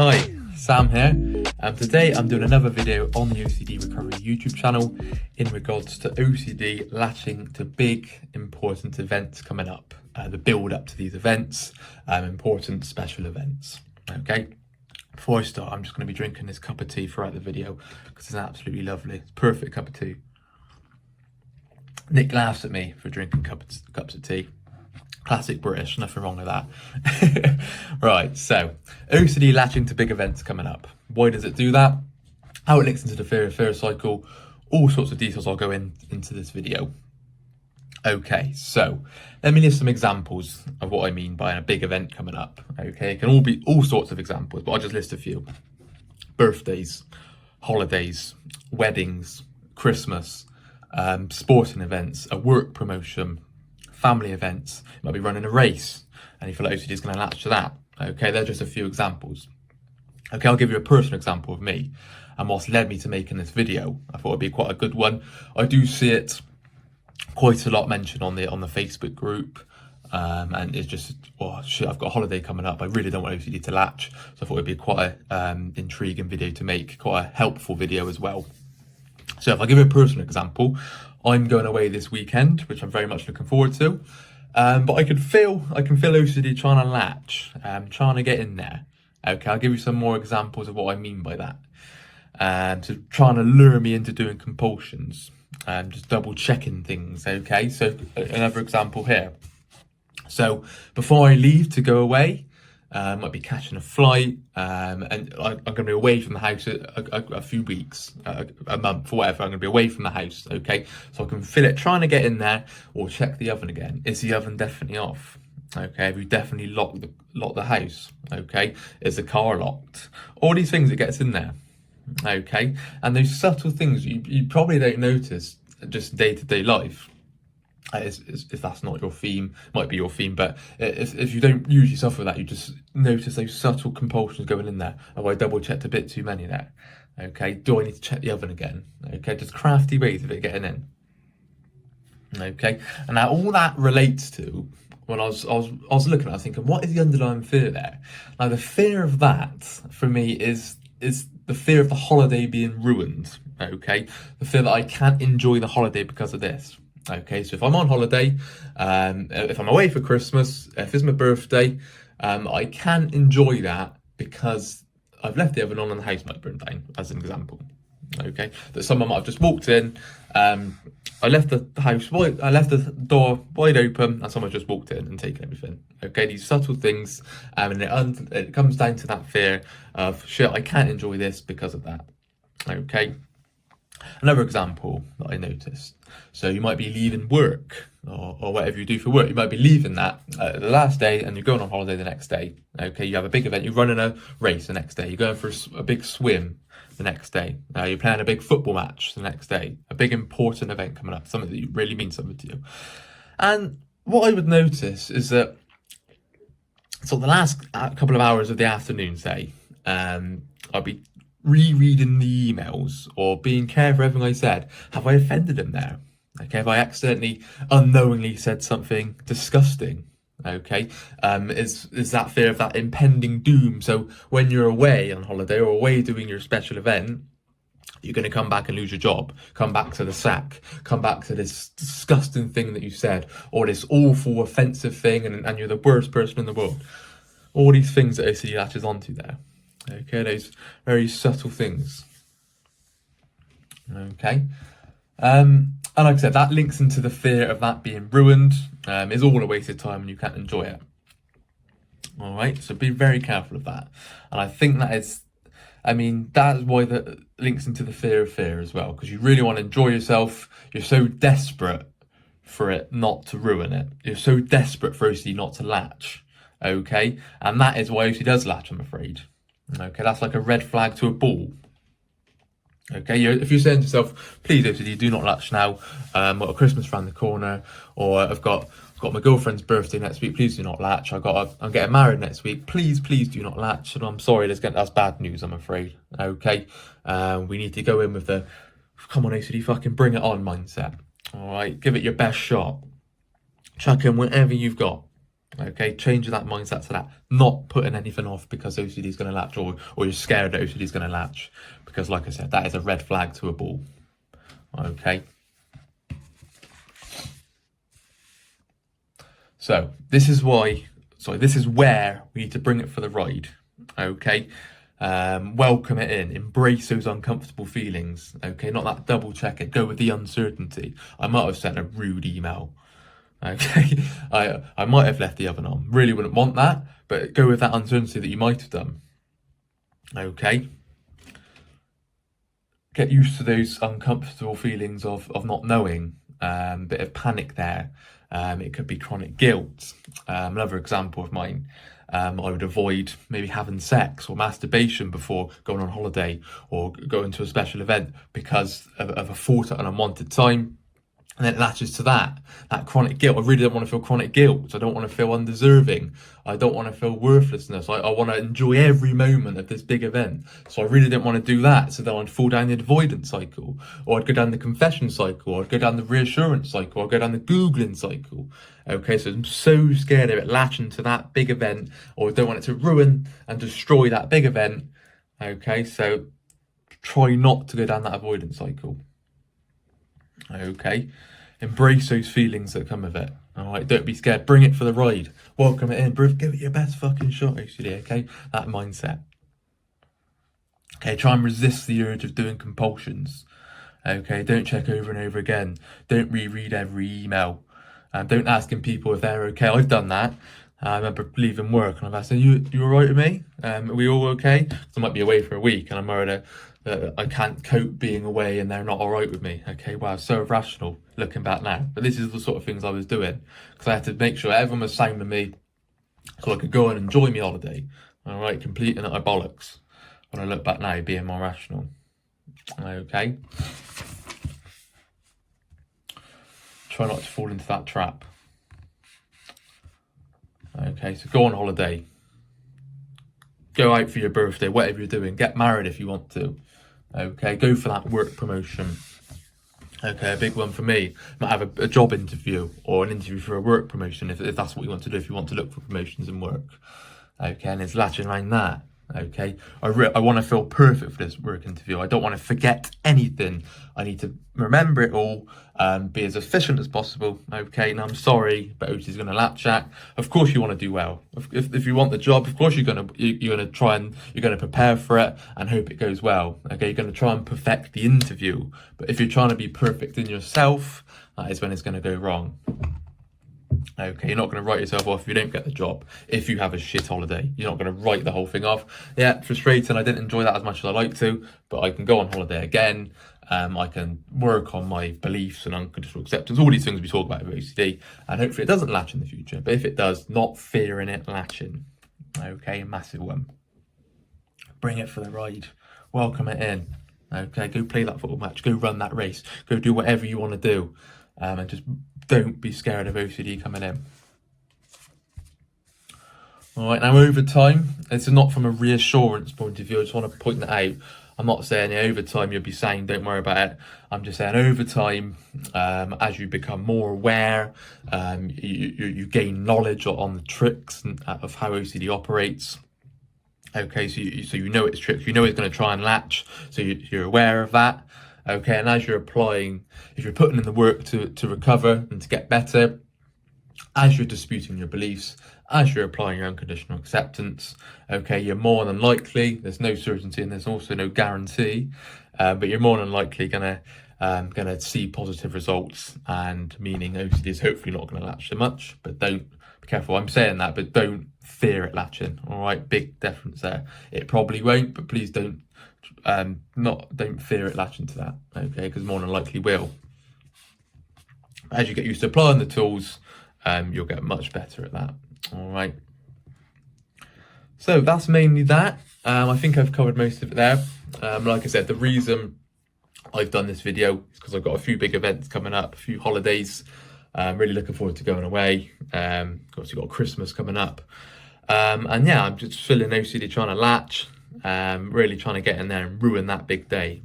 Hi, Sam here, and today I'm doing another video on the OCD Recovery YouTube channel in regards to OCD latching to big important events coming up, the build up to these events, important special events. Okay, before I start, I'm just going to be drinking this cup of tea throughout the video because it's absolutely lovely. It's a perfect cup of tea. Nick laughs at me for drinking cups of tea. Classic British, nothing wrong with that. Right, so OCD latching to big events coming up. Why does it do that? How it links into the fear cycle, all sorts of details I'll go into this video. Okay, so let me list some examples of what I mean by a big event coming up. Okay, it can all be all sorts of examples, but I'll just list a few. Birthdays, holidays, weddings, Christmas, sporting events, a work promotion, family events. You might be running a race and you feel like OCD is going to latch to that. Okay, they're just a few examples. Okay, I'll give you a personal example of me and what's led me to making this video. I thought it'd be quite a good one. I do see it quite a lot mentioned on the Facebook group, and it's just, oh shit, I've got a holiday coming up. I really don't want OCD to latch, so I thought it'd be quite a intriguing video to make, quite a helpful video as well. So if I give you a personal example, I'm going away this weekend, which I'm very much looking forward to. But I can feel OCD trying to latch, trying to get in there. Okay, I'll give you some more examples of what I mean by that. So trying to lure me into doing compulsions, just double checking things. Okay, so another example here. So before I leave to go away, might be catching a flight, and I'm going to be away from the house a few weeks, a month or whatever. I'm going to be away from the house, okay? So I can feel it trying to get in there, or check the oven again. Is the oven definitely off? Okay, have you definitely locked the house? Okay, is the car locked? All these things, it gets in there, okay? And those subtle things you probably don't notice just day-to-day life. If that's not your theme, might be your theme, but if you don't usually suffer that, you just notice those subtle compulsions going in there. Oh, I double checked a bit too many there. Okay, do I need to check the oven again? Okay, just crafty ways of it getting in. Okay, and now all that relates to when I was looking at it, I was thinking, what is the underlying fear there? Now the fear of that for me is the fear of the holiday being ruined. Okay, the fear that I can't enjoy the holiday because of this. Okay, so if I'm on holiday, if I'm away for Christmas, if it's my birthday, I can't enjoy that because I've left the oven on and the house might burn down, as an example. Okay, that someone might have just walked in, I left the door wide open and someone just walked in and taken everything. Okay, these subtle things, and it comes down to that fear of, shit, I can't enjoy this because of that. Okay. Another example that I noticed. So you might be leaving work or whatever you do for work. You might be leaving that the last day and you're going on holiday the next day. Okay, you have a big event. You're running a race the next day. You're going for a big swim the next day. You're playing a big football match the next day. A big important event coming up. Something that really means something to you. And what I would notice is that, so the last couple of hours of the afternoon, say, I'll be rereading the emails or being careful everything I said. Have I offended him there? Okay, have I accidentally, unknowingly said something disgusting? Okay, is that fear of that impending doom? So when you're away on holiday or away doing your special event, you're going to come back and lose your job, come back to the sack, come back to this disgusting thing that you said, or this awful offensive thing, and you're the worst person in the world. All these things that OCD latches onto there. Okay, those very subtle things. Okay, and like I said, that links into the fear of that being ruined. Is all a wasted time and you can't enjoy it. All right, so be very careful of that. And I think that's why that links into the fear of fear as well, because you really want to enjoy yourself. You're so desperate for it not to ruin it. You're so desperate for OCD not to latch. Okay, and that is why OCD does latch, I'm afraid. Okay, that's like a red flag to a ball. Okay, if you're saying to yourself, please OCD, do not latch now, I've got Christmas around the corner, or I've got my girlfriend's birthday next week, please do not latch. I'm getting married next week, please do not latch. And I'm sorry, that's bad news, I'm afraid. Okay, we need to go in with the, come on OCD, fucking bring it on mindset. All right, give it your best shot. Chuck in whatever you've got. Okay, changing that mindset to that, not putting anything off because OCD is going to latch, or you're scared that OCD is going to latch, because like I said, that is a red flag to a ball. Okay. So this is where we need to bring it for the ride. Okay. Welcome it in, embrace those uncomfortable feelings. Okay, not that double check it, go with the uncertainty. I might have sent a rude email. Okay, I might have left the oven on. Really wouldn't want that, but go with that uncertainty that you might have done. Okay. Get used to those uncomfortable feelings of not knowing. Bit of panic there. It could be chronic guilt. Another example of mine. I would avoid maybe having sex or masturbation before going on holiday or going to a special event because of a thought at an unwanted time. And then it latches to that chronic guilt. I really don't want to feel chronic guilt. I don't want to feel undeserving. I don't want to feel worthlessness. I want to enjoy every moment of this big event. So I really didn't want to do that. So then I'd fall down the avoidance cycle, or I'd go down the confession cycle, or I'd go down the reassurance cycle, or I'd go down the Googling cycle. Okay, so I'm so scared of it latching to that big event, or I don't want it to ruin and destroy that big event. Okay, so try not to go down that avoidance cycle. Okay, embrace those feelings that come with it. All right, don't be scared. Bring it for the ride. Welcome it in. Give it your best fucking shot, OCD. Okay, that mindset. Okay, try and resist the urge of doing compulsions. Okay, don't check over and over again. Don't reread every email. Don't asking people if they're okay. I've done that. I remember leaving work and I've asked, you all right with me? Are we all okay? Because I might be away for a week and I'm worried that I can't cope being away and they're not all right with me. Okay, wow, so irrational looking back now. But this is the sort of things I was doing because I had to make sure everyone was sound with me so I could go and enjoy my holiday. All right, completing utter bollocks. When I look back now, being more rational. Okay. Try not to fall into that trap. Okay, so go on holiday. Go out for your birthday, whatever you're doing. Get married if you want to. Okay, go for that work promotion. Okay, a big one for me. Might have a job interview or an interview for a work promotion if that's what you want to do, if you want to look for promotions in work. Okay, and it's latching around that. Okay, I want to feel perfect for this work interview. I don't want to forget anything. I need to remember it all and be as efficient as possible. Okay, and I'm sorry, but OCD is going to latch at. Of course, you want to do well. If you want the job, of course you're going to try and you're going to prepare for it and hope it goes well. Okay, you're going to try and perfect the interview. But if you're trying to be perfect in yourself, that is when it's going to go wrong. Okay, you're not going to write yourself off if you don't get the job. If you have a shit holiday, you're not going to write the whole thing off. Yeah, frustrating. I didn't enjoy that as much as I like to, but I can go on holiday again. I can work on my beliefs and unconditional acceptance, all these things we talk about with OCD, and hopefully it doesn't latch in the future. But if it does, not fearing it latching. Okay, massive one. Bring it for the ride. Welcome it in. Okay, go play that football match. Go run that race. Go do whatever you want to do. And just don't be scared of OCD coming in. All right, now over time, it's not from a reassurance point of view. I just want to point that out. I'm not saying over time you'll be saying don't worry about it. I'm just saying over time, as you become more aware, you gain knowledge on the tricks of how OCD operates. Okay, so you know its tricks. You know it's going to try and latch, so you're aware of that. Okay, and as you're applying, if you're putting in the work to recover and to get better, as you're disputing your beliefs, as you're applying your unconditional acceptance, okay, you're more than likely, there's no certainty and there's also no guarantee, but you're more than likely gonna see positive results, and meaning OCD is hopefully not going to latch so much. But don't be careful. I'm saying that, but don't fear it latching. All right, big difference there. It probably won't, but please don't fear it latching to that. Okay, because more than likely will. As you get used to applying the tools, you'll get much better at that. All right. So that's mainly that. I think I've covered most of it there. Like I said, the reason I've done this video is because I've got a few big events coming up, a few holidays. Really looking forward to going away. Obviously got Christmas coming up. And yeah, I'm just feeling OCD trying to latch, really trying to get in there and ruin that big day.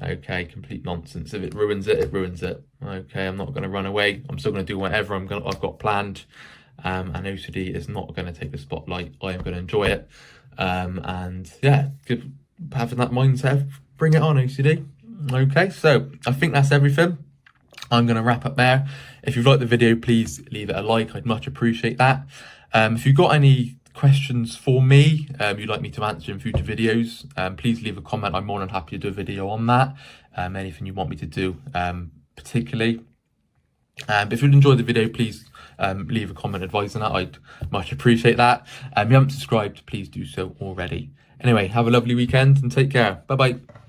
Okay, complete nonsense. If it ruins it, it ruins it. Okay, I'm not going to run away. I'm still going to do whatever I've got planned. and OCD is not going to take the spotlight. I am going to enjoy it, and yeah, having that mindset, bring it on, OCD. Okay, so I think that's everything. I'm going to wrap up there. If you've liked the video, please leave it a like. I'd much appreciate that. If you've got any questions for me you'd like me to answer in future videos, please leave a comment. I'm more than happy to do a video on that. Anything you want me to do particularly. But if you'd enjoyed the video, please leave a comment advising that. I'd much appreciate that. If you haven't subscribed, please do so already. Anyway, have a lovely weekend and take care. Bye bye.